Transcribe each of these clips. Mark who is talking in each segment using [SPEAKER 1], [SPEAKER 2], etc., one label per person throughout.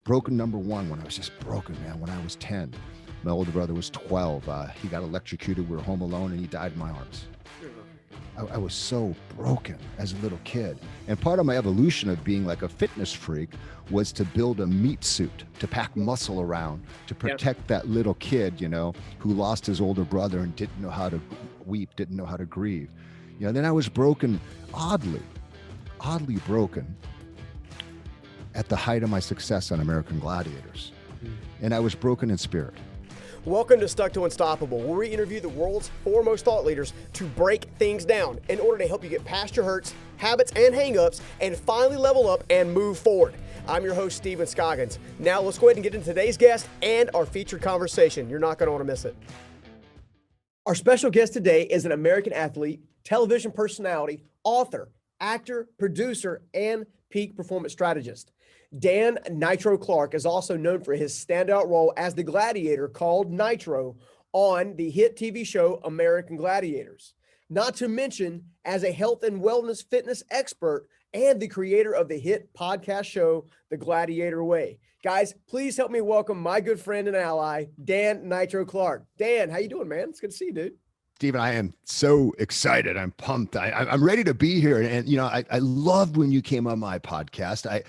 [SPEAKER 1] broken number one when I was just broken, man, when I was 10. My older brother was 12. He got electrocuted. We were home alone and he died in my arms. I was so broken as a little kid. And part of my evolution of being like a fitness freak was to build a meat suit, to pack muscle around, to protect that little kid, who lost his older brother and didn't know how to weep, didn't know how to grieve. Then I was broken, oddly broken at the height of my success on American Gladiators. And I was broken in spirit.
[SPEAKER 2] Welcome to Stuck to Unstoppable, where we interview the world's foremost thought leaders to break things down in order to help you get past your hurts, habits, and hang-ups and finally level up and move forward. I'm your host, Scoggins. Now let's go ahead and get into today's guest and our featured conversation. You're not going to want to miss it. Our special guest today is an American athlete, television personality, author, actor, producer, and peak performance strategist. Dan Nitro Clark is also known for his standout role as the Gladiator called Nitro on the hit TV show American Gladiators. Not to mention as a health and wellness fitness expert and the creator of the hit podcast show, The Gladiator Way. Guys, please help me welcome my good friend and ally, Dan Nitro Clark. Dan, how you doing, man? It's good to see you, dude.
[SPEAKER 1] Steven, I am so excited. I'm pumped. I'm ready to be here. And, I loved when you came on my podcast.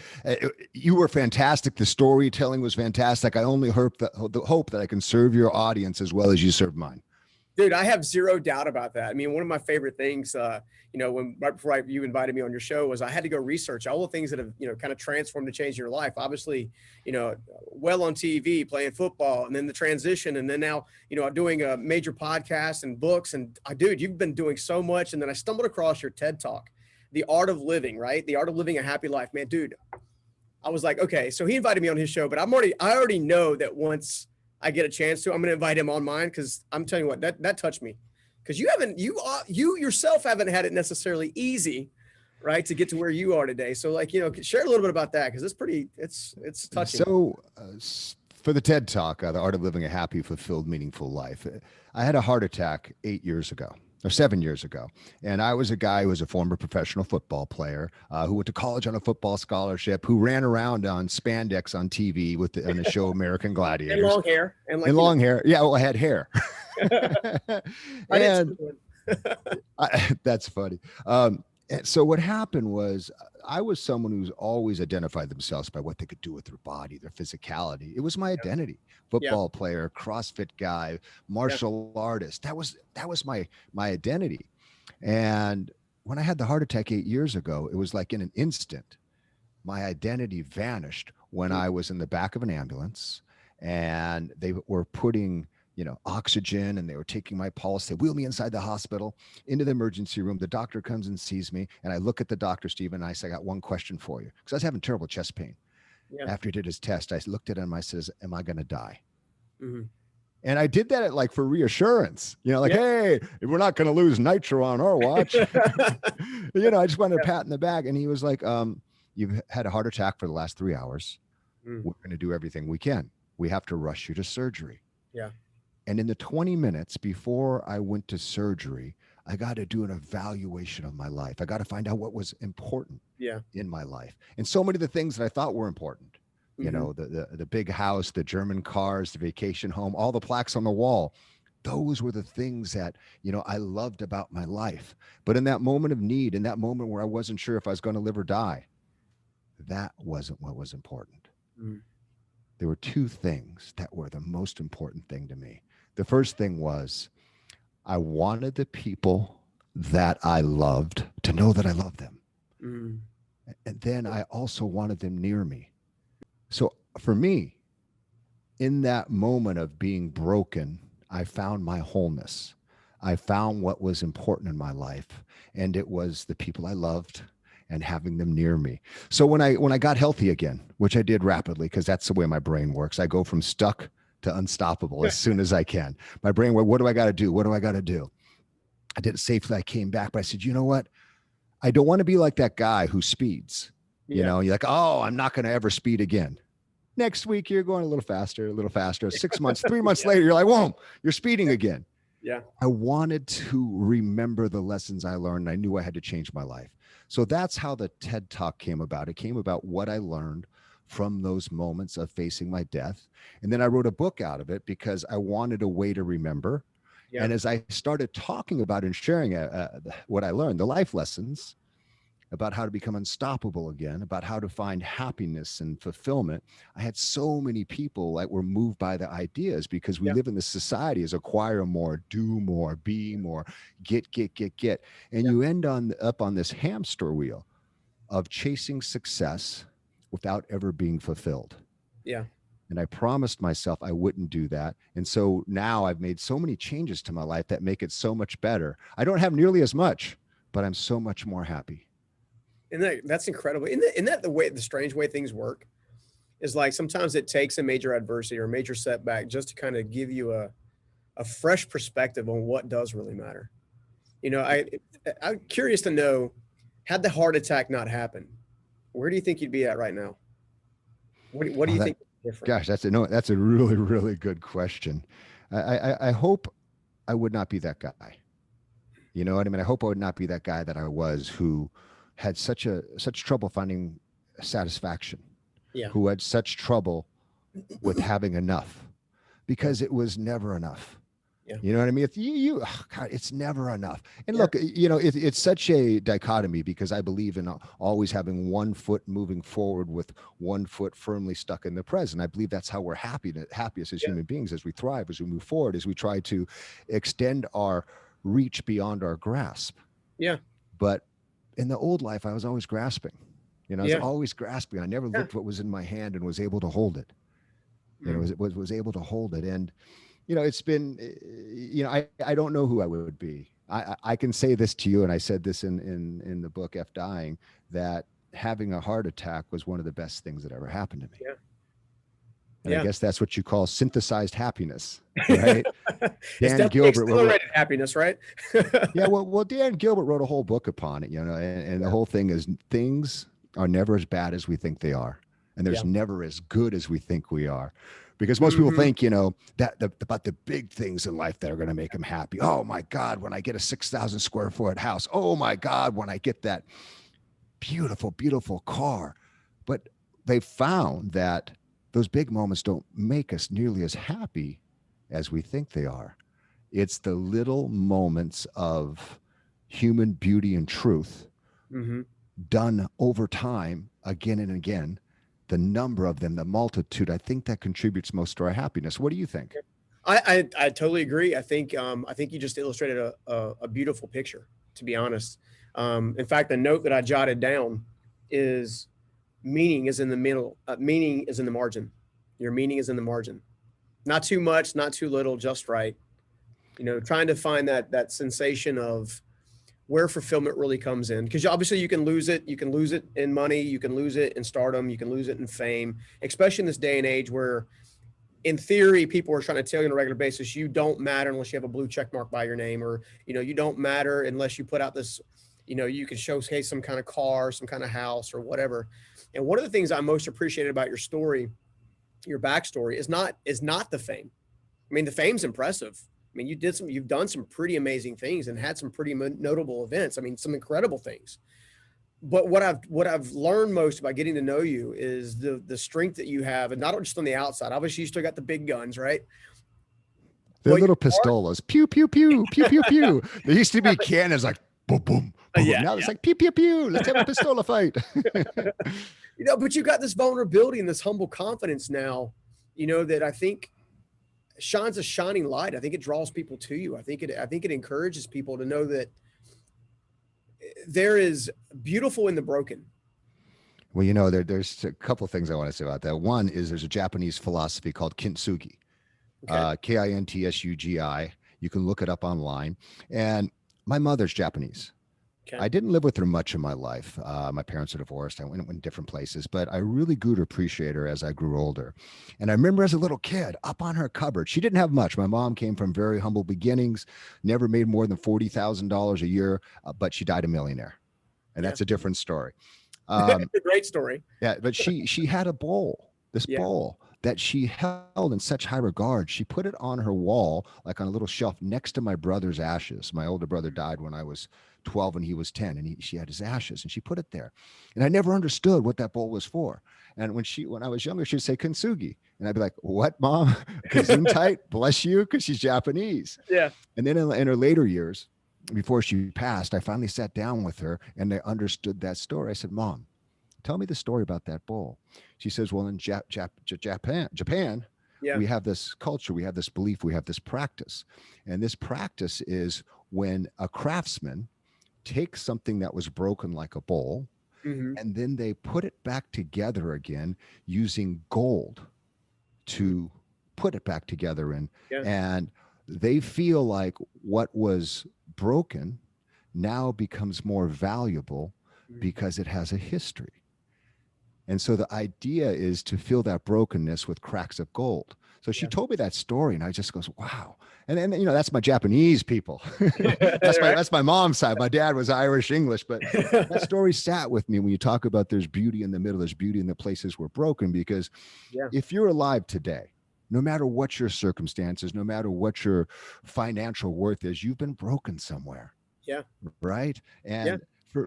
[SPEAKER 1] You were fantastic. The storytelling was fantastic. I only hope that I can serve your audience as well as you serve mine.
[SPEAKER 2] Dude, I have zero doubt about that. I mean, one of my favorite things, right before you invited me on your show was I had to go research all the things that have, kind of transformed and changed your life. Obviously, well on TV, playing football, and then the transition. And then now, doing a major podcast and books. And dude, you've been doing so much. And then I stumbled across your TED Talk, The Art of Living, right? The Art of Living a Happy Life, man, dude. I was like, okay, so he invited me on his show, but I already know that once I get a chance to, I'm going to invite him on mine. Cause I'm telling you what, that touched me. Cause you yourself haven't had it necessarily easy, right? To get to where you are today. So share a little bit about that. Cause it's touching.
[SPEAKER 1] So for the TED Talk, The Art of Living a Happy, Fulfilled, Meaningful Life, I had a heart attack 7 years ago. And I was a guy who was a former professional football player, who went to college on a football scholarship, who ran around on spandex on TV on the show American Gladiators.
[SPEAKER 2] And long hair.
[SPEAKER 1] And long hair. Yeah, well, I had hair. That's funny. And so what happened was I was someone who's always identified themselves by what they could do with their body, their physicality. It was my identity. Football player, CrossFit guy, martial artist. That was my identity. And when I had the heart attack 8 years ago, it was like in an instant, my identity vanished when I was in the back of an ambulance and they were putting oxygen, and they were taking my pulse. They wheeled me inside the hospital into the emergency room. The doctor comes and sees me, and I look at the doctor, Stephen, and I say, I got one question for you. Because I was having terrible chest pain. Yeah. After he did his test, I looked at him, I says, am I going to die? Mm-hmm. And I did that for reassurance, hey, we're not going to lose Nitro on our watch. I just wanted a pat in the back. And he was like, you've had a heart attack for the last 3 hours. We're going to do everything we can. We have to rush you to surgery. Yeah. And in the 20 minutes before I went to surgery, I got to do an evaluation of my life. I got to find out what was important in my life. And so many of the things that I thought were important, the big house, the German cars, the vacation home, all the plaques on the wall, those were the things that, I loved about my life. But in that moment of need, in that moment where I wasn't sure if I was going to live or die, that wasn't what was important. There were two things that were the most important thing to me. The first thing was I wanted the people that I loved to know that I loved them. And then I also wanted them near me. So for me, in that moment of being broken, I found my wholeness. I found what was important in my life, and it was the people I loved and having them near me. So when I got healthy again, which I did rapidly, because that's the way my brain works, I go from stuck to unstoppable as soon as I can. My brain, what do I got to do? What do I got to do? I did it safely. I came back, but I said, you know what? I don't want to be like that guy who speeds. You're like, oh, I'm not going to ever speed again. Next week, you're going a little faster. 6 months, 3 months later, you're like, whoa, you're speeding again. Yeah. I wanted to remember the lessons I learned. And I knew I had to change my life. So that's how the TED Talk came about. It came about what I learned from those moments of facing my death. And then I wrote a book out of it because I wanted a way to remember.
[SPEAKER 2] Yeah.
[SPEAKER 1] And as I started talking about and sharing what I learned, the life lessons about how to become unstoppable again, about how to find happiness and fulfillment, I had so many people that were moved by the ideas, because we live in this society as acquire more, do more, be more, get. And you end up on this hamster wheel of chasing success without ever being fulfilled.
[SPEAKER 2] Yeah.
[SPEAKER 1] And I promised myself I wouldn't do that. And so now I've made so many changes to my life that make it so much better. I don't have nearly as much, but I'm so much more happy.
[SPEAKER 2] And that's incredible. Isn't that the strange way things work? Is like sometimes it takes a major adversity or a major setback just to kind of give you a fresh perspective on what does really matter. You know, I'm curious to know, had the heart attack not happened, where do you think you'd be at right now? What do you think is different?
[SPEAKER 1] Gosh, that's a really, really good question. I hope I would not be that guy. You know what I mean? I hope I would not be that guy that I was, who had such trouble finding satisfaction, who had such trouble with having enough, because it was never enough.
[SPEAKER 2] Yeah.
[SPEAKER 1] You know what I mean? If God, it's never enough. And look, you know, it's such a dichotomy, because I believe in always having one foot moving forward with one foot firmly stuck in the present. I believe that's how we're happiest as human beings, as we thrive, as we move forward, as we try to extend our reach beyond our grasp.
[SPEAKER 2] Yeah.
[SPEAKER 1] But in the old life, I was always grasping. You know, I was always grasping. I never looked what was in my hand and was able to hold it. You know, was able to hold it. And, you know, it's been, you know, I don't know who I would be. I can say this to you, and I said this in the book, F Dying, that having a heart attack was one of the best things that ever happened to me.
[SPEAKER 2] Yeah.
[SPEAKER 1] And I guess that's what you call synthesized happiness, right?
[SPEAKER 2] Dan Gilbert accelerated happiness, right?
[SPEAKER 1] Yeah, well, Dan Gilbert wrote a whole book upon it, you know, and the whole thing is, things are never as bad as we think they are, and there's never as good as we think we are. Because most people think, you know, about the big things in life that are going to make them happy. Oh my God, when I get a 6,000 square foot house. Oh my God, when I get that beautiful, beautiful car. But they found that those big moments don't make us nearly as happy as we think they are. It's the little moments of human beauty and truth done over time, again and again. The number of them, the multitude, I think that contributes most to our happiness. What do you think?
[SPEAKER 2] I totally agree. I think you just illustrated a beautiful picture, to be honest. In fact, the note that I jotted down is, meaning is in the middle. Meaning is in the margin. Your meaning is in the margin. Not too much, not too little, just right. You know, trying to find that sensation of where fulfillment really comes in. Because obviously you can lose it. You can lose it in money. You can lose it in stardom. You can lose it in fame, especially in this day and age where, in theory, people are trying to tell you on a regular basis, you don't matter unless you have a blue check mark by your name, or, you know, you don't matter unless you put out this, you know, you can showcase some kind of car, some kind of house or whatever. And one of the things I most appreciated about your story, your backstory, is not the fame. I mean, the fame's impressive. I mean, you've done some pretty amazing things and had some pretty notable events. I mean, some incredible things. But what I've learned most about getting to know you is the strength that you have, and not just on the outside. Obviously, you still got the big guns, right?
[SPEAKER 1] They're little pistolas. Pew, pew, pew, pew, pew, pew. There used to be cannons like boom, boom, boom. Now it's like pew, pew, pew. Let's have a pistola fight.
[SPEAKER 2] You know, but you got this vulnerability and this humble confidence now, you know, that I think shines a shining light. I think it draws people to you. I think it encourages people to know that there is beautiful in the broken.
[SPEAKER 1] Well, you know, there's a couple of things I want to say about that. One is there's a Japanese philosophy called kintsugi, Kintsugi. You can look it up online. And my mother's Japanese. Okay. I didn't live with her much in my life. My parents are divorced. I went different places, but I really grew to appreciate her as I grew older. And I remember as a little kid, up on her cupboard, she didn't have much. My mom came from very humble beginnings, never made more than $40,000 a year, but she died a millionaire. And that's a different story.
[SPEAKER 2] It's a great story.
[SPEAKER 1] Yeah, but she had a bowl, bowl that she held in such high regard. She put it on her wall, like on a little shelf next to my brother's ashes. My older brother died when I was 12 and he was 10, and she had his ashes, and she put it there. And I never understood what that bowl was for. And when I was younger, she'd say kintsugi. And I'd be like, what, Mom? Gesundheit, bless you, because she's Japanese.
[SPEAKER 2] Yeah.
[SPEAKER 1] And then in her later years, before she passed, I finally sat down with her and I understood that story. I said, Mom, tell me the story about that bowl. She says, well, in Japan,
[SPEAKER 2] Yeah.
[SPEAKER 1] we have this culture, we have this belief, we have this practice. And this practice is when a craftsman takes something that was broken like a bowl, and then they put it back together again using gold to put it back together in.
[SPEAKER 2] Yeah.
[SPEAKER 1] And they feel like what was broken now becomes more valuable because it has a history. And so the idea is to fill that brokenness with cracks of gold. So she told me that story, and I just goes, wow. And then, that's my Japanese people. That's my mom's side. My dad was Irish English, but that story sat with me when you talk about there's beauty in the middle, there's beauty in the places we're broken, because if you're alive today, no matter what your circumstances, no matter what your financial worth is, you've been broken somewhere.
[SPEAKER 2] Yeah.
[SPEAKER 1] Right. And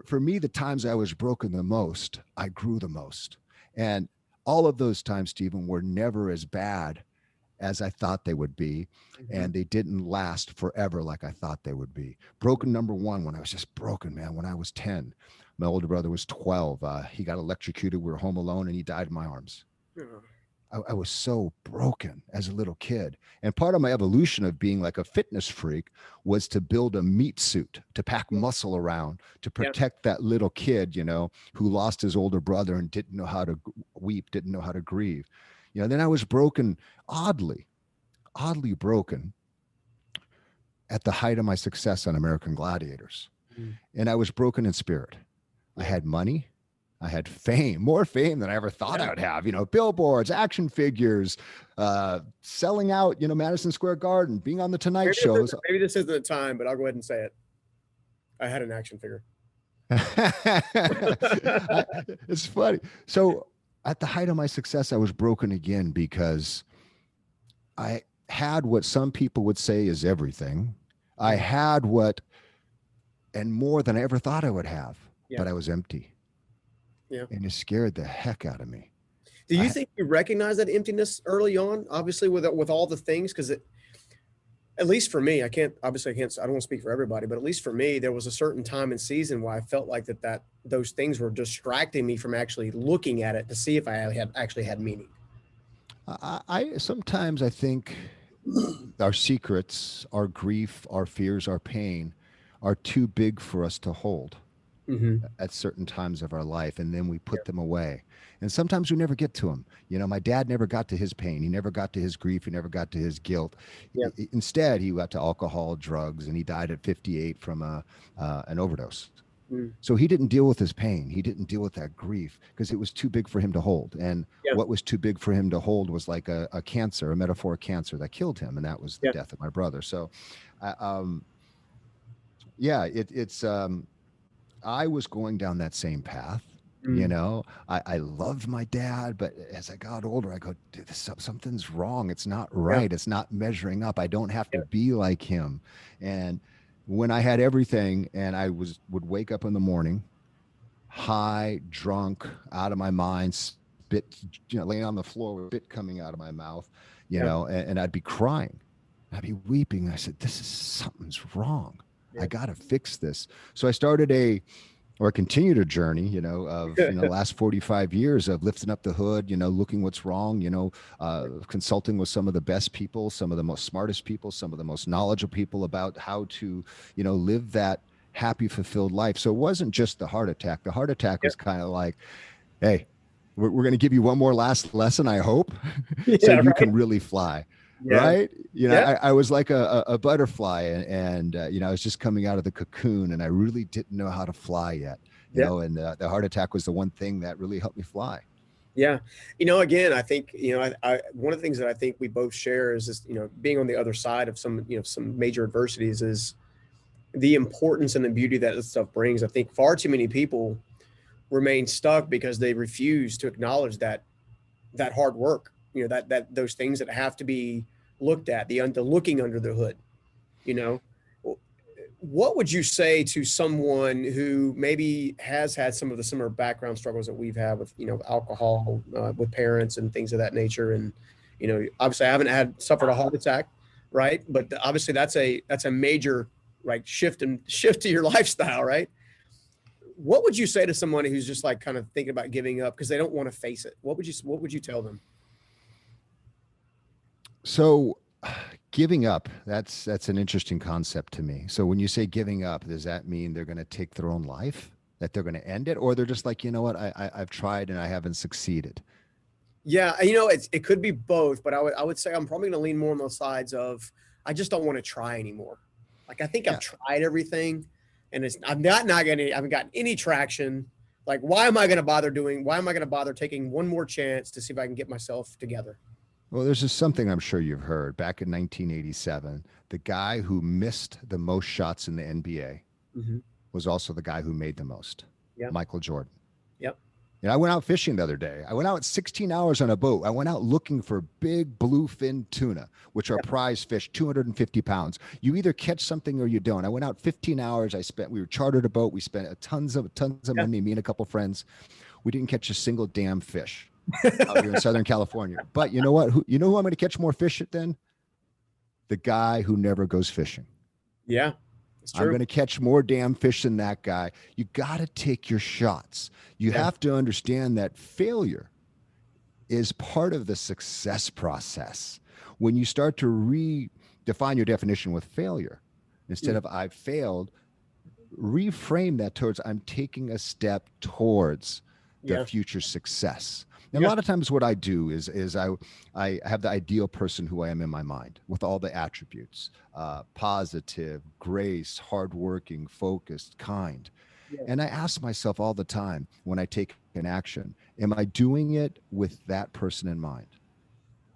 [SPEAKER 1] for me, the times I was broken the most, I grew the most. And all of those times, Stephen, were never as bad as I thought they would be. And they didn't last forever like I thought they would be. Broken number one, when I was just broken, man, when I was 10, my older brother was 12. He got electrocuted. We were home alone and he died in my arms. I was so broken as a little kid. And part of my evolution of being like a fitness freak was to build a meat suit, to pack muscle around, to protect that little kid, who lost his older brother and didn't know how to weep, didn't know how to grieve. Then I was broken, oddly broken at the height of my success on American Gladiators. And I was broken in spirit. I had money. I had fame, more fame than I ever thought I would have, billboards, action figures, selling out, Madison Square Garden, being on the Tonight Show.
[SPEAKER 2] Maybe this isn't the time, but I'll go ahead and say it. I had an action figure.
[SPEAKER 1] It's funny. So at the height of my success, I was broken again because I had what some people would say is everything. I had and more than I ever thought I would have, but I was empty. Yeah. And it scared the heck out of me.
[SPEAKER 2] Do you think you recognize that emptiness early on, obviously with all the things? Because at least for me, I don't want to speak for everybody, but at least for me, there was a certain time and season where I felt like those things were distracting me from actually looking at it to see if I actually had meaning.
[SPEAKER 1] Sometimes I think our secrets, our grief, our fears, our pain are too big for us to hold. At certain times of our life, and then we put them away, and sometimes we never get to them. My dad never got to his pain, he never got to his grief, he never got to his guilt. Instead, he got to alcohol, drugs, and he died at 58 from an overdose. So he didn't deal with his pain, he didn't deal with that grief because it was too big for him to hold. And what was too big for him to hold was like a cancer, a metaphoric cancer that killed him, and that was the death of my brother. So I was going down that same path. I loved my dad, but as I got older, I go, dude, something's wrong. It's not right. It's not measuring up. I don't have to be like him. And when I had everything and I would wake up in the morning, high, drunk, out of my mind, spit, laying on the floor with spit coming out of my mouth, and I'd be crying. I'd be weeping. I said, something's wrong. I got to fix this. So I started continued a journey, of, the last 45 years of lifting up the hood, looking what's wrong, consulting with some of the best people, some of the most smartest people, some of the most knowledgeable people about how to, live that happy, fulfilled life. So it wasn't just the heart attack. The heart attack was kind of like, hey, we're going to give you one more last lesson, I hope, so you can really fly. Right. I was like a butterfly and I was just coming out of the cocoon and I really didn't know how to fly yet, and the heart attack was the one thing that really helped me fly.
[SPEAKER 2] Yeah. Again, I think, one of the things that I think we both share is this, being on the other side of some major adversities is the importance and the beauty that this stuff brings. I think far too many people remain stuck because they refuse to acknowledge that hard work. that those things that have to be looked at, the looking under the hood, what would you say to someone who maybe has had some of the similar background struggles that we've had with, alcohol, with parents and things of that nature? And, obviously I haven't suffered a heart attack, right? But obviously that's a major, right, shift to your lifestyle, right? What would you say to someone who's just like kind of thinking about giving up because they don't want to face it? What would you tell them?
[SPEAKER 1] So giving up, that's an interesting concept to me. So when you say giving up, does that mean they're going to take their own life, that they're going to end it? Or they're just like, you know what, I've tried and I haven't succeeded?
[SPEAKER 2] Yeah. It could be both, but I would say I'm probably going to lean more on the sides of, I just don't want to try anymore. Like, I think I've tried everything and I haven't gotten any traction. Like, why am I going to bother taking one more chance to see if I can get myself together?
[SPEAKER 1] Well, there's just something I'm sure you've heard. Back in 1987, the guy who missed the most shots in the NBA was also the guy who made the most, Michael Jordan.
[SPEAKER 2] Yep.
[SPEAKER 1] And I went out fishing the other day. I went out 16 hours on a boat. I went out looking for big bluefin tuna, which are prize fish, 250 pounds. You either catch something or you don't. I went out 15 hours. We were chartered a boat. We spent tons of money, me and a couple friends. We didn't catch a single damn fish out here in Southern California. But you know what? You know who I'm going to catch more fish at then? The guy who never goes fishing.
[SPEAKER 2] Yeah.
[SPEAKER 1] I'm going to catch more damn fish than that guy. You got to take your shots. You have to understand that failure is part of the success process. When you start to redefine your definition with failure, instead of I've failed, reframe that towards I'm taking a step towards the future success. And a lot of times what I do is I have the ideal person who I am in my mind with all the attributes, positive, grace, hardworking, focused, kind. And I ask myself all the time when I take an action, am I doing it with that person in mind?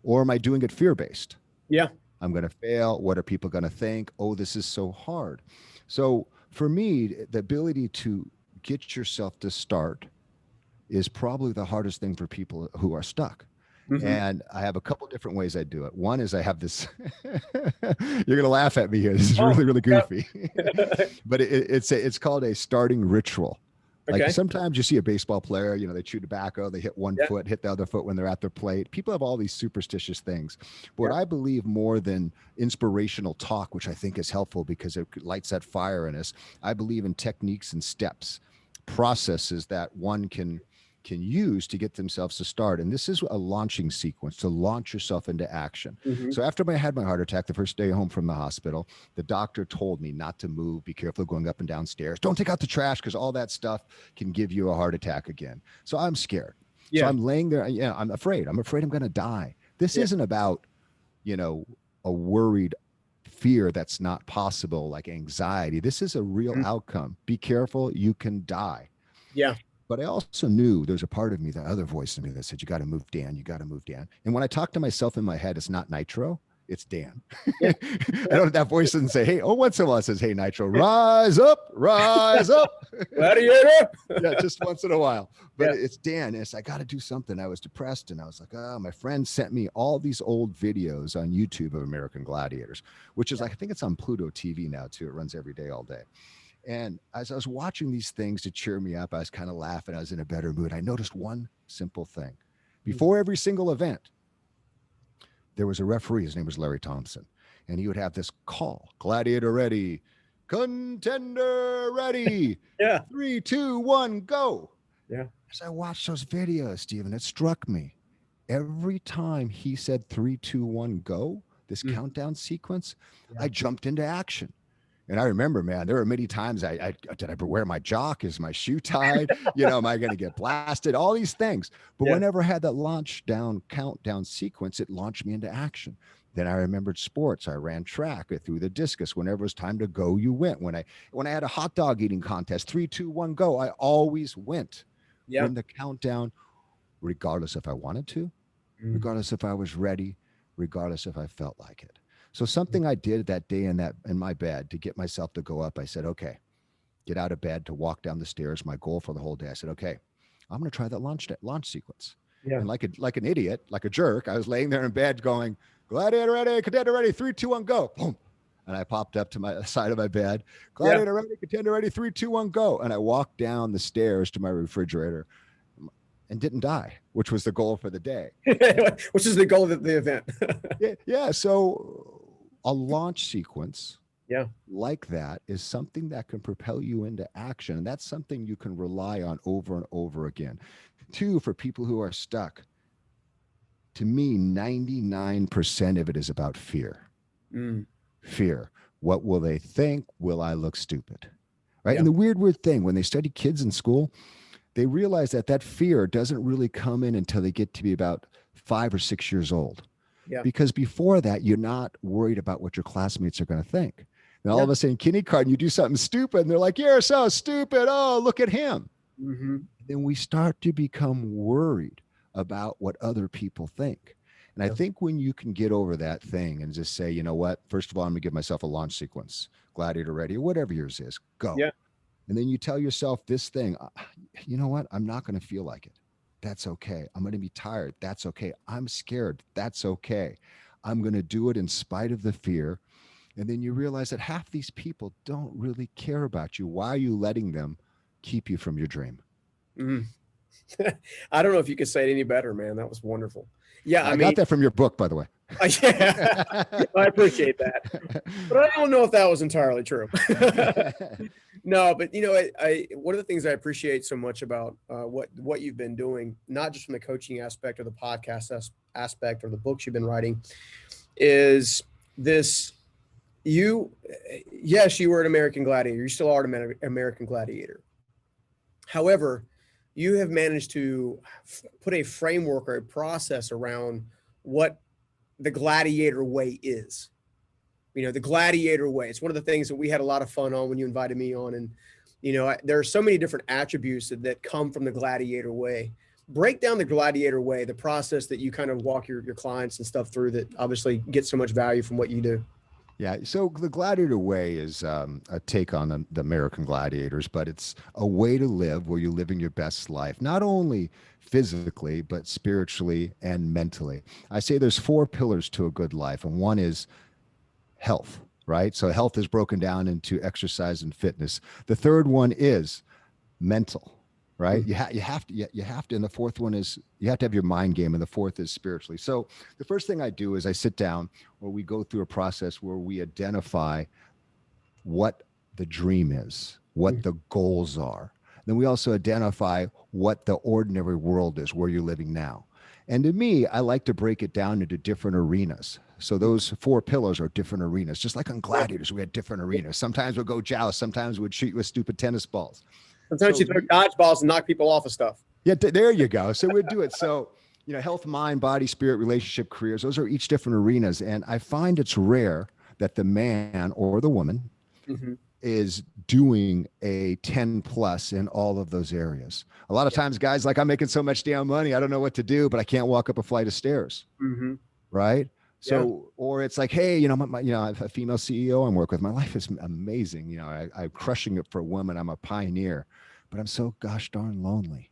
[SPEAKER 1] Or am I doing it fear-based?
[SPEAKER 2] Yeah.
[SPEAKER 1] I'm going to fail. What are people going to think? Oh, this is so hard. So for me, the ability to get yourself to start is probably the hardest thing for people who are stuck. And I have a couple different ways I do it. One is I have this, you're going to laugh at me here. This is really, really goofy, but it's called a starting ritual. Like sometimes you see a baseball player, they chew tobacco, they hit one foot, hit the other foot when they're at their plate. People have all these superstitious things. But what I believe more than inspirational talk, which I think is helpful because it lights that fire in us, I believe in techniques and steps, processes that one can use to get themselves to start. And this is a launching sequence to launch yourself into action. So after I had my heart attack, the first day home from the hospital, the doctor told me not to move, be careful going up and down stairs. Don't take out the trash because all that stuff can give you a heart attack again. So I'm scared. So I'm laying there. I'm afraid. I'm afraid I'm going to die. This isn't about, a worried fear that's not possible, like anxiety. This is a real outcome. Be careful. You can die.
[SPEAKER 2] Yeah.
[SPEAKER 1] But I also knew there's a part of me, that other voice in me that said, you got to move, Dan. You got to move, Dan. And when I talk to myself in my head, it's not Nitro, it's Dan. I don't, that voice doesn't say, hey, once in a while it says, hey, Nitro, rise up, rise up.
[SPEAKER 2] Gladiator.
[SPEAKER 1] Just once in a while. But it's Dan. It's, I got to do something. I was depressed and I was like, my friend sent me all these old videos on YouTube of American Gladiators, which is like, I think it's on Pluto TV now too. It runs every day, all day. And as I was watching these things to cheer me up, I was kind of laughing. I was in a better mood. I noticed one simple thing. Before every single event, there was a referee. His name was Larry Thompson. And he would have this call, Gladiator ready, contender ready. 3, 2, 1, go. As I watched those videos, Stephen, it struck me. Every time he said 3, 2, 1, go, this countdown sequence, I jumped into action. And I remember, man, there were many times did I wear my jock? Is my shoe tied? Am I going to get blasted? All these things. But whenever I had that countdown sequence, it launched me into action. Then I remembered sports. I ran track. I threw the discus. Whenever it was time to go, you went. When I had a hot dog eating contest, 3, 2, 1, go, I always went. When the countdown, regardless if I wanted to, regardless if I was ready, regardless if I felt like it. So something I did that day in my bed to get myself to go up, I said, okay, get out of bed to walk down the stairs. My goal for the whole day. I said, okay, I'm going to try that launch sequence. And like an idiot, like a jerk, I was laying there in bed going, Gladiator ready, contender ready, 3, 2, 1, go. Boom. And I popped up to my side of my bed. Gladiator ready, contender ready, 3, 2, 1, go. And I walked down the stairs to my refrigerator and didn't die, which was the goal for the day.
[SPEAKER 2] Which is the goal of the event.
[SPEAKER 1] Yeah. So a launch sequence
[SPEAKER 2] Yeah.
[SPEAKER 1] like that is something that can propel you into action. And that's something you can rely on over and over again. 2, for people who are stuck, to me, 99% of it is about fear. Fear. What will they think? Will I look stupid? Right.
[SPEAKER 2] Yeah.
[SPEAKER 1] And the weird thing, when they study kids in school, they realize that fear doesn't really come in until they get to be about 5 or 6 years old.
[SPEAKER 2] Yeah.
[SPEAKER 1] Because before that, you're not worried about what your classmates are going to think. And all of a sudden, kindergarten, you do something stupid, and they're like, "You're so stupid. Oh, look at him." Then we start to become worried about what other people think. And I think when you can get over that thing and just say, you know what, first of all, I'm gonna give myself a launch sequence, Gladiator ready, or whatever yours is, go.
[SPEAKER 2] Yeah.
[SPEAKER 1] And then you tell yourself this thing, you know what, I'm not going to feel like it. That's okay. I'm going to be tired. That's okay. I'm scared. That's okay. I'm going to do it in spite of the fear. And then you realize that half these people don't really care about you. Why are you letting them keep you from your dream?
[SPEAKER 2] I don't know if you could say it any better, man. That was wonderful. Yeah.
[SPEAKER 1] I got that from your book, by the way.
[SPEAKER 2] Yeah, I appreciate that, but I don't know if that was entirely true. No, but I one of the things I appreciate so much about what you've been doing, not just from the coaching aspect or the podcast aspect or the books you've been writing, is this. Yes, you were an American Gladiator. You still are an American Gladiator. However, you have managed to put a framework or a process around what the Gladiator way is. The Gladiator way. It's one of the things that we had a lot of fun on when you invited me on. And, there are so many different attributes that come from the Gladiator way. Break down the Gladiator way, the process that you kind of walk your clients and stuff through that obviously get so much value from what you do.
[SPEAKER 1] Yeah. So the Gladiator way is a take on the American Gladiators, but it's a way to live where you're living your best life, not only physically, but spiritually and mentally. I say there's 4 pillars to a good life, and one is health, right? So health is broken down into exercise and fitness. The third one is mental, right? You have to, and the fourth one is you have to have your mind game, and the fourth is spiritually. So the first thing I do is I sit down, or we go through a process where we identify what the dream is, what the goals are. Then we also identify what the ordinary world is, where you're living now. And to me, I like to break it down into different arenas. So those 4 pillars are different arenas. Just like on Gladiators, we had different arenas. Sometimes we'd go joust. Sometimes we'd shoot you with stupid tennis balls.
[SPEAKER 2] Sometimes you throw dodgeballs and knock people off of stuff.
[SPEAKER 1] Yeah, there you go. So we'd do it. So, health, mind, body, spirit, relationship, careers, those are each different arenas. And I find it's rare that the man or the woman is doing a 10 plus in all of those areas. A lot of times guys like, I'm making so much damn money, I don't know what to do, but I can't walk up a flight of stairs. Right. So, or it's like, hey, I have a female CEO I'm working with. My life is amazing. I'm crushing it for women. I'm a pioneer, but I'm so gosh darn lonely.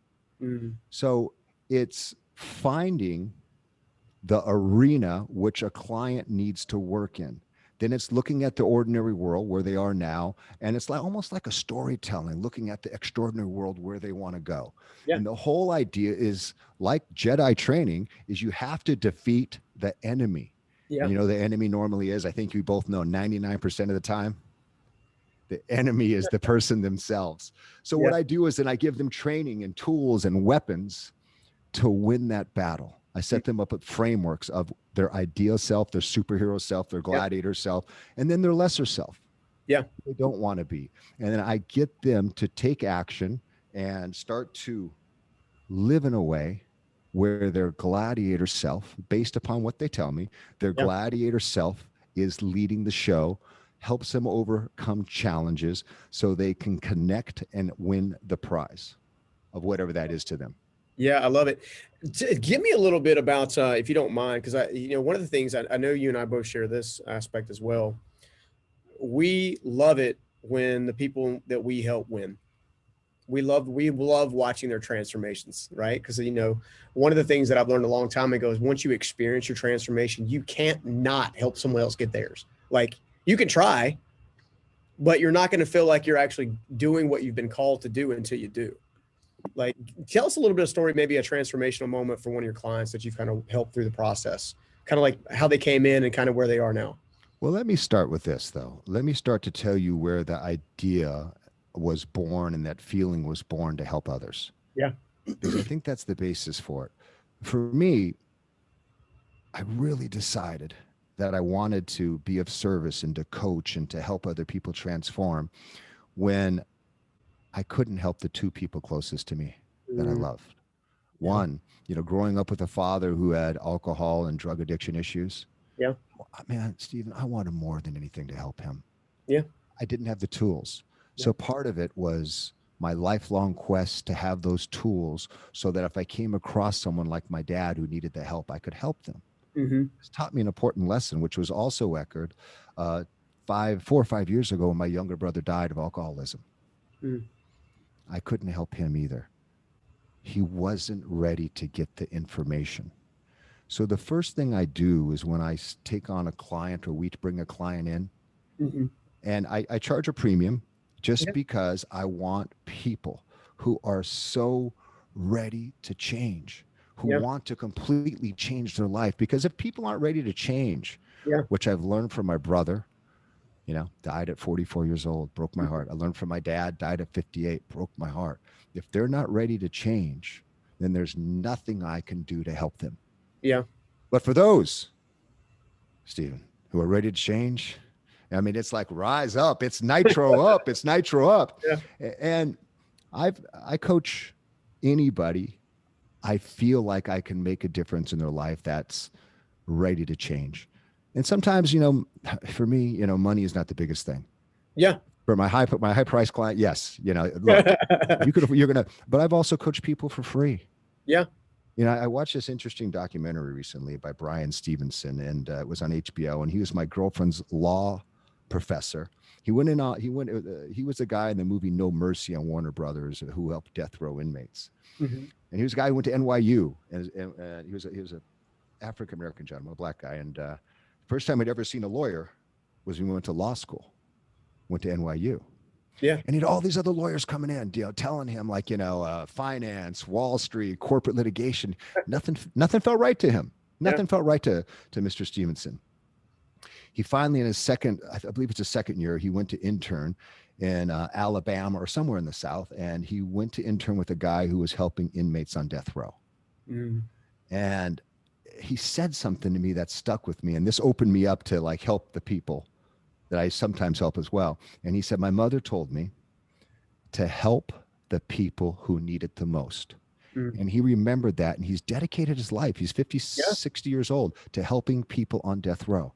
[SPEAKER 1] So it's finding the arena which a client needs to work in. Then it's looking at the ordinary world where they are now. And it's like almost like a storytelling, looking at the extraordinary world where they want to go. Yeah. And the whole idea is like Jedi training is you have to defeat the enemy. Yeah. And the enemy normally is, I think you both know 99% of the time, the enemy is the person themselves. So what I do is then I give them training and tools and weapons to win that battle. I set them up with frameworks of their ideal self, their superhero self, their gladiator self, and then their lesser self. Yeah. They don't want to be. And then I get them to take action and start to live in a way where their gladiator self, based upon what they tell me, their gladiator self is leading the show, helps them overcome challenges so they can connect and win the prize of whatever that is to them.
[SPEAKER 2] Yeah, I love it. Give me a little bit about, if you don't mind, because one of the things I know you and I both share this aspect as well. We love it when the people that we help win. We love watching their transformations, right? Because, you know, one of the things that I've learned a long time ago is once you experience your transformation, you can't not help someone else get theirs. Like, you can try, but you're not going to feel like you're actually doing what you've been called to do until you do. Like, tell us a little bit of story, maybe a transformational moment for one of your clients that you've kind of helped through the process, kind of like how they came in and kind of where they are now.
[SPEAKER 1] Well, let me start with this, though. Let me start to tell you where the idea was born and that feeling was born to help others.
[SPEAKER 2] Yeah.
[SPEAKER 1] Because I think that's the basis for it. For me, I really decided that I wanted to be of service and to coach and to help other people transform when I couldn't help the two people closest to me that I loved.
[SPEAKER 2] Yeah.
[SPEAKER 1] One, you know, growing up with a father who had alcohol and drug addiction issues.
[SPEAKER 2] Yeah.
[SPEAKER 1] Man, Stephen, I wanted more than anything to help him.
[SPEAKER 2] Yeah.
[SPEAKER 1] I didn't have the tools. So part of it was my lifelong quest to have those tools so that if I came across someone like my dad who needed the help, I could help them. It's taught me an important lesson, which was also echoed 4 or 5 years ago when my younger brother died of alcoholism. I couldn't help him either. He wasn't ready to get the information. So the first thing I do is when I take on a client or we bring a client in, and I charge a premium just because I want people who are so ready to change, who want to completely change their life. Because if people aren't ready to change, which I've learned from my brother, you know, died at 44 years old, broke my heart. I learned from my dad, died at 58, broke my heart. If they're not ready to change, then there's nothing I can do to help them.
[SPEAKER 2] Yeah.
[SPEAKER 1] But for those, Stephen, who are ready to change, I mean, it's like rise up, it's nitro up, it's nitro up. And I coach anybody I feel like I can make a difference in their life that's ready to change. And sometimes, you know, for me, you know, money is not the biggest thing.
[SPEAKER 2] Yeah.
[SPEAKER 1] For my high price client, yes, you know, look, you're gonna. But I've also coached people for free.
[SPEAKER 2] Yeah.
[SPEAKER 1] You know, I watched this interesting documentary recently by Brian Stevenson, and it was on HBO. And he was my girlfriend's law professor. He was the guy in the movie No Mercy on Warner Brothers who helped death row inmates. And he was a guy who went to NYU, and he was a African American gentleman, a black guy. And first time I'd ever seen a lawyer was when we went to law school. Went to NYU.
[SPEAKER 2] Yeah.
[SPEAKER 1] And he had all these other lawyers coming in, you know, telling him like, you know, finance, Wall Street, corporate litigation. Nothing felt right to him. Nothing felt right to Mr. Stevenson. He finally, in his second, I believe it's his second year, he went to intern in Alabama or somewhere in the South. And he went to intern with a guy who was helping inmates on death row. And he said something to me that stuck with me. And this opened me up to like help the people that I sometimes help as well. And he said, my mother told me to help the people who need it the most. And he remembered that, and he's dedicated his life. He's 50, 60 years old to helping people on death row.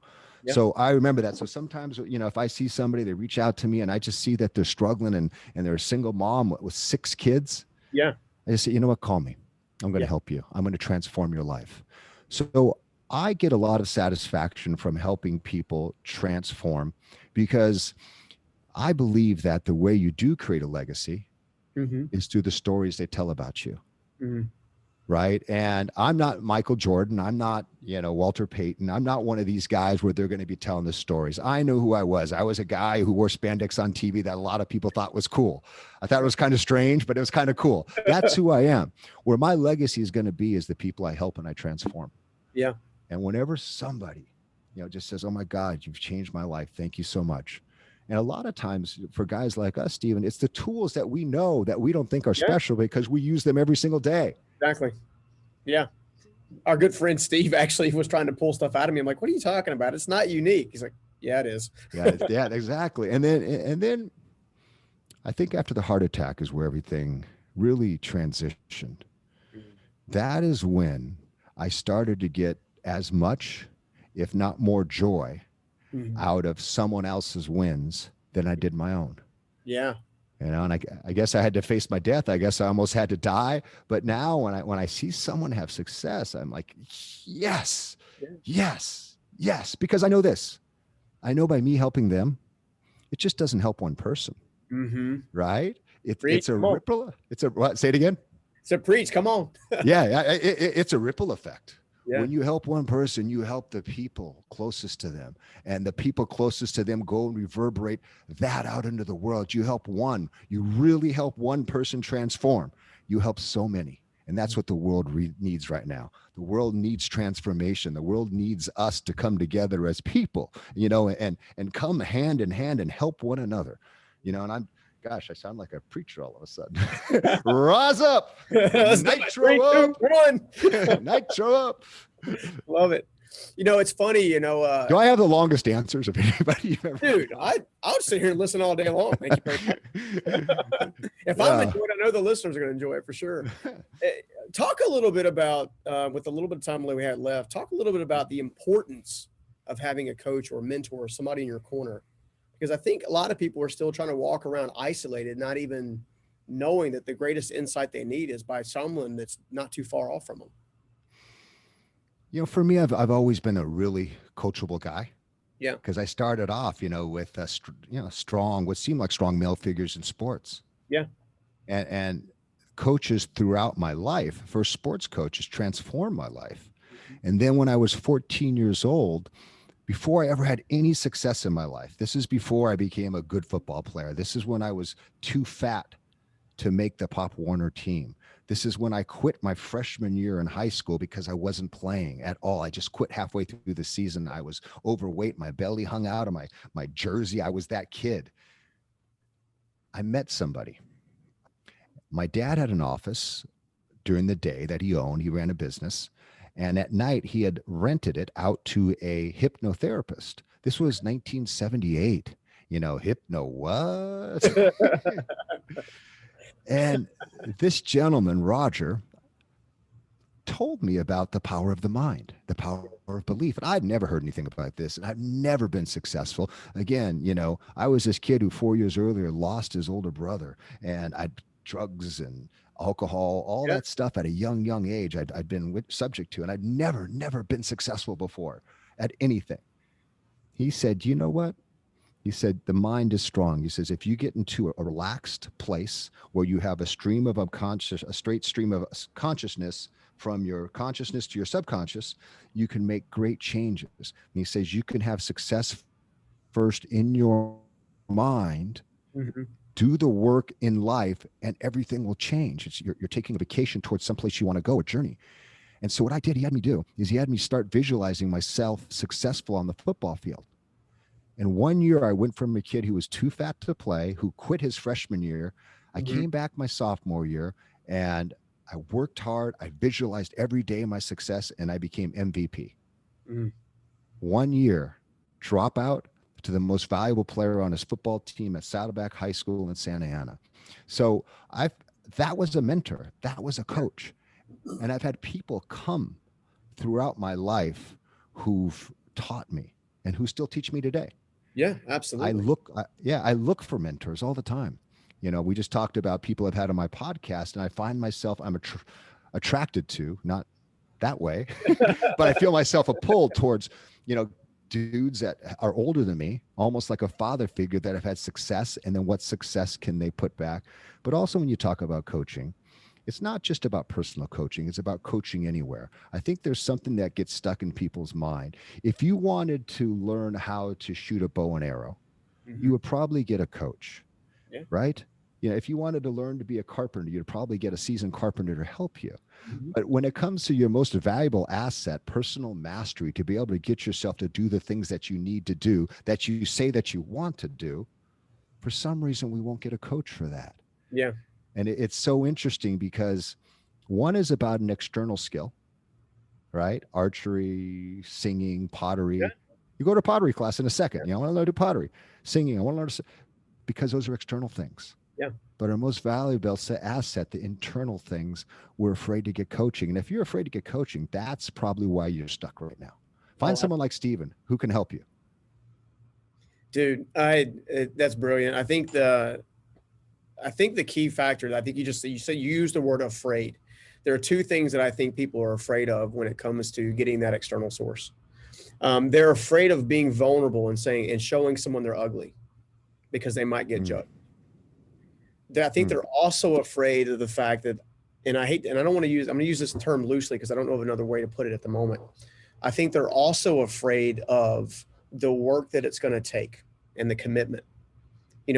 [SPEAKER 1] So I remember that. So sometimes, you know, if I see somebody, they reach out to me and I just see that they're struggling and they're a single mom with 6 kids. I just say, you know what, call me. I'm going to help you. I'm going to transform your life. So I get a lot of satisfaction from helping people transform, because I believe that the way you do create a legacy is through the stories they tell about you. Right. And I'm not Michael Jordan. I'm not, you know, Walter Payton. I'm not one of these guys where they're going to be telling the stories. I know who I was. I was a guy who wore spandex on TV that a lot of people thought was cool. I thought it was kind of strange, but it was kind of cool. That's who I am. Where my legacy is going to be is the people I help and I transform. And whenever somebody, you know, just says, oh my God, you've changed my life. Thank you so much. And a lot of times for guys like us, Stephen, it's the tools that we know that we don't think are special because we use them every single day.
[SPEAKER 2] Exactly. Yeah. Our good friend Steve actually was trying to pull stuff out of me. I'm like, what are you talking about? It's not unique. He's like, yeah, it is.
[SPEAKER 1] Yeah, exactly. And then I think after the heart attack is where everything really transitioned. That is when I started to get as much, if not more, joy out of someone else's wins than I did my own.
[SPEAKER 2] Yeah.
[SPEAKER 1] You know, and I guess I had to face my death. I guess I almost had to die. But now when I see someone have success, I'm like, yes, because I know this. I know by me helping them, it just doesn't help one person. Right? It's a ripple. It's a what? Say it again.
[SPEAKER 2] It's a preach. Come on.
[SPEAKER 1] It's a ripple effect.
[SPEAKER 2] Yeah.
[SPEAKER 1] When you help one person, you help the people closest to them, and the people closest to them go and reverberate that out into the world. You help one, you really help one person transform. You help so many. And that's what the world needs right now. The world needs transformation. The world needs us to come together as people, and come hand in hand and help one another, and gosh, I sound like a preacher all of a sudden. Rise up. Nitro up. 3, 2, 1. Nitro up.
[SPEAKER 2] Love it. It's funny,
[SPEAKER 1] do I have the longest answers of anybody you've ever
[SPEAKER 2] Dude, I'll sit here and listen all day long. Thank you very much. If I'm enjoying it, I know the listeners are going to enjoy it for sure. Talk a little bit about, with a little bit of time we had left, talk a little bit about the importance of having a coach or mentor or somebody in your corner. Because I think a lot of people are still trying to walk around isolated, not even knowing that the greatest insight they need is by someone that's not too far off from them.
[SPEAKER 1] For me, I've always been a really coachable guy.
[SPEAKER 2] Yeah.
[SPEAKER 1] Because I started off, with strong, what seemed like strong male figures in sports.
[SPEAKER 2] Yeah.
[SPEAKER 1] And coaches throughout my life, first sports coaches, transformed my life. And then when I was 14 years old, before I ever had any success in my life, this is before I became a good football player. This is when I was too fat to make the Pop Warner team. This is when I quit my freshman year in high school because I wasn't playing at all. I just quit halfway through the season. I was overweight. My belly hung out of my jersey. I was that kid. I met somebody. My dad had an office during the day that he owned. He ran a business. And at night, he had rented it out to a hypnotherapist. This was 1978. Hypno what? And this gentleman, Roger, told me about the power of the mind, the power of belief. And I'd never heard anything about this, and I've never been successful. Again, I was this kid who 4 years earlier lost his older brother, and I'd drugs and alcohol, all that stuff at a young age I'd been subject to, and I'd never been successful before at anything. He said, you know what? He said, the mind is strong. He says, if you get into a relaxed place where you have a straight stream of consciousness from your consciousness to your subconscious, you can make great changes. And he says, you can have success first in your mind, do the work in life, and everything will change. You're taking a vacation towards someplace you want to go, a journey. And so what I did, he had me do, is he had me start visualizing myself successful on the football field. And 1 year I went from a kid who was too fat to play, who quit his freshman year. I came back my sophomore year, and I worked hard. I visualized every day my success, and I became MVP. 1 year, dropout to the most valuable player on his football team at Saddleback High School in Santa Ana. So that was a mentor. That was a coach. And I've had people come throughout my life who've taught me and who still teach me today.
[SPEAKER 2] Yeah, absolutely.
[SPEAKER 1] I look for mentors all the time. We just talked about people I've had on my podcast, and I find myself, I'm attracted to, not that way, but I feel myself a pull towards, dudes that are older than me, almost like a father figure that have had success, and then what success can they put back? But also when you talk about coaching, it's not just about personal coaching. It's about coaching anywhere. I think there's something that gets stuck in people's mind. If you wanted to learn how to shoot a bow and arrow, you would probably get a coach, right? If you wanted to learn to be a carpenter, you'd probably get a seasoned carpenter to help you. But when it comes to your most valuable asset, personal mastery, to be able to get yourself to do the things that you need to do, that you say that you want to do, for some reason, we won't get a coach for that.
[SPEAKER 2] Yeah.
[SPEAKER 1] And it's so interesting because one is about an external skill, right? Archery, singing, pottery. Yeah. You go to pottery class in a second. I want to learn to do pottery. Singing, I want to learn because those are external things.
[SPEAKER 2] Yeah.
[SPEAKER 1] But our most valuable asset, the internal things, we're afraid to get coaching. And if you're afraid to get coaching, that's probably why you're stuck right now. Find someone like Steven who can help you.
[SPEAKER 2] Dude, that's brilliant. I think the key factor, I think you used the word afraid. There are two things that I think people are afraid of when it comes to getting that external source. They're afraid of being vulnerable and showing someone they're ugly because they might get judged. I think they're also afraid of the fact that, and I'm going to use this term loosely because I don't know of another way to put it at the moment. I think they're also afraid of the work that it's going to take and the commitment.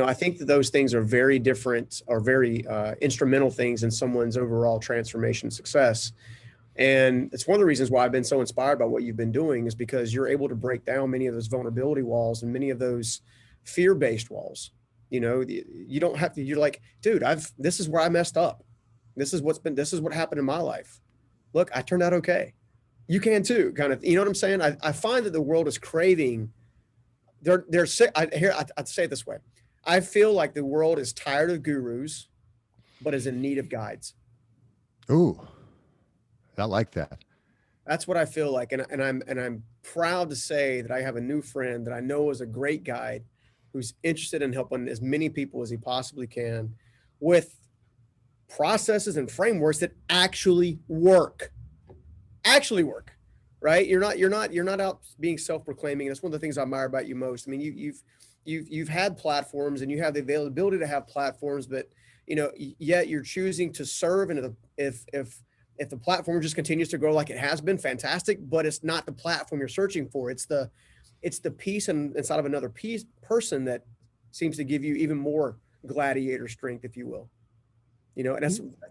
[SPEAKER 2] I think that those things are very different, or very instrumental things in someone's overall transformation and success. And it's one of the reasons why I've been so inspired by what you've been doing, is because you're able to break down many of those vulnerability walls and many of those fear-based walls. You don't have to, you're like, dude, this is where I messed up. This is what happened in my life. Look, I turned out okay. You can too, kind of, you know what I'm saying? I find that the world is craving, they're sick. I'd say it this way. I feel like the world is tired of gurus, but is in need of guides.
[SPEAKER 1] Ooh, I like that.
[SPEAKER 2] That's what I feel like. And I'm proud to say that I have a new friend that I know is a great guide, who's interested in helping as many people as he possibly can with processes and frameworks that actually work, right? You're not out being self-proclaiming. That's one of the things I admire about you most. I mean, you've had platforms and you have the availability to have platforms, but yet you're choosing to serve. And if the platform just continues to grow like it has been, fantastic, but it's not the platform you're searching for. It's the piece inside of another person that seems to give you even more gladiator strength, if you will. And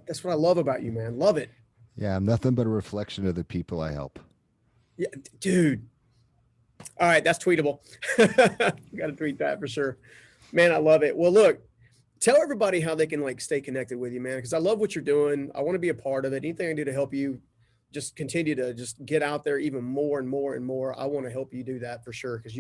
[SPEAKER 2] that's what I love about you, man. Love it.
[SPEAKER 1] Yeah, I'm nothing but a reflection of the people I help.
[SPEAKER 2] Yeah, dude. All right, that's tweetable. Got to tweet that for sure. Man, I love it. Well, look, tell everybody how they can stay connected with you, man, because I love what you're doing. I want to be a part of it. Anything I can do to help you just continue to just get out there even more and more and more, I want to help you do that for sure, because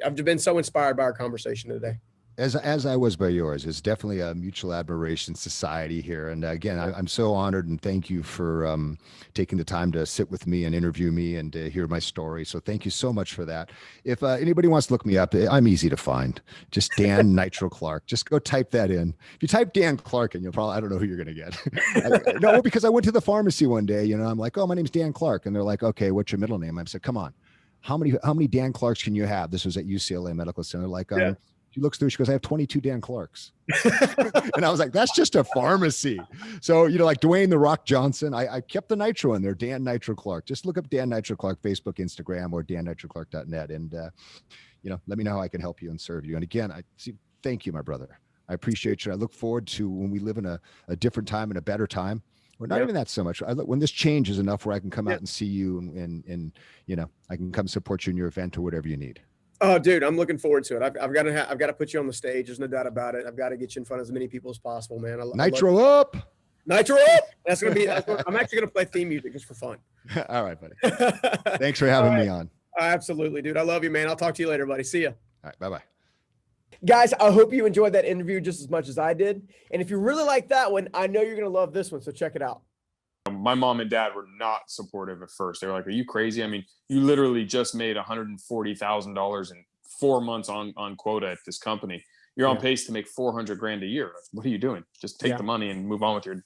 [SPEAKER 2] I've been so inspired by our conversation today.
[SPEAKER 1] As I was by yours. It's definitely a mutual admiration society here. And again, I'm so honored, and thank you for taking the time to sit with me and interview me and to hear my story. So thank you so much for that. If anybody wants to look me up, I'm easy to find. Just Dan Nitro Clark. Just go type that in. If you type Dan Clark in, I don't know who you're going to get. No, because I went to the pharmacy one day, I'm like, oh, my name's Dan Clark. And they're like, okay, what's your middle name? I said, come on. How many Dan Clarks can you have? This was at UCLA Medical Center. Like,
[SPEAKER 2] yeah.
[SPEAKER 1] She looks through, she goes, I have 22 Dan Clarks. And I was like, that's just a pharmacy. So, like Dwayne The Rock Johnson, I kept the Nitro in there, Dan Nitro Clark. Just look up Dan Nitro Clark, Facebook, Instagram, or dannitroclark.net. And, let me know how I can help you and serve you. And again, thank you, my brother. I appreciate you. I look forward to when we live in a different time and a better time. Or not even that so much. When this changes enough where I can come out and see you and I can come support you in your event or whatever you need.
[SPEAKER 2] Oh, dude, I'm looking forward to it. I've got to put you on the stage. There's no doubt about it. I've got to get you in front of as many people as possible, man.
[SPEAKER 1] Nitro up.
[SPEAKER 2] Nitro up. That's going to be, I'm actually going to play theme music just for fun.
[SPEAKER 1] All right, buddy. Thanks for having me on.
[SPEAKER 2] Absolutely, dude. I love you, man. I'll talk to you later, buddy. See ya.
[SPEAKER 1] All right. Bye-bye.
[SPEAKER 2] Guys, I hope you enjoyed that interview just as much as I did. And if you really like that one, I know you're going to love this one. So check it out.
[SPEAKER 3] My mom and dad were not supportive at first. They were like, are you crazy? I mean, you literally just made $140,000 in 4 months on quota at this company. You're on pace to make $400,000 a year. What are you doing? Just take the money and move on with your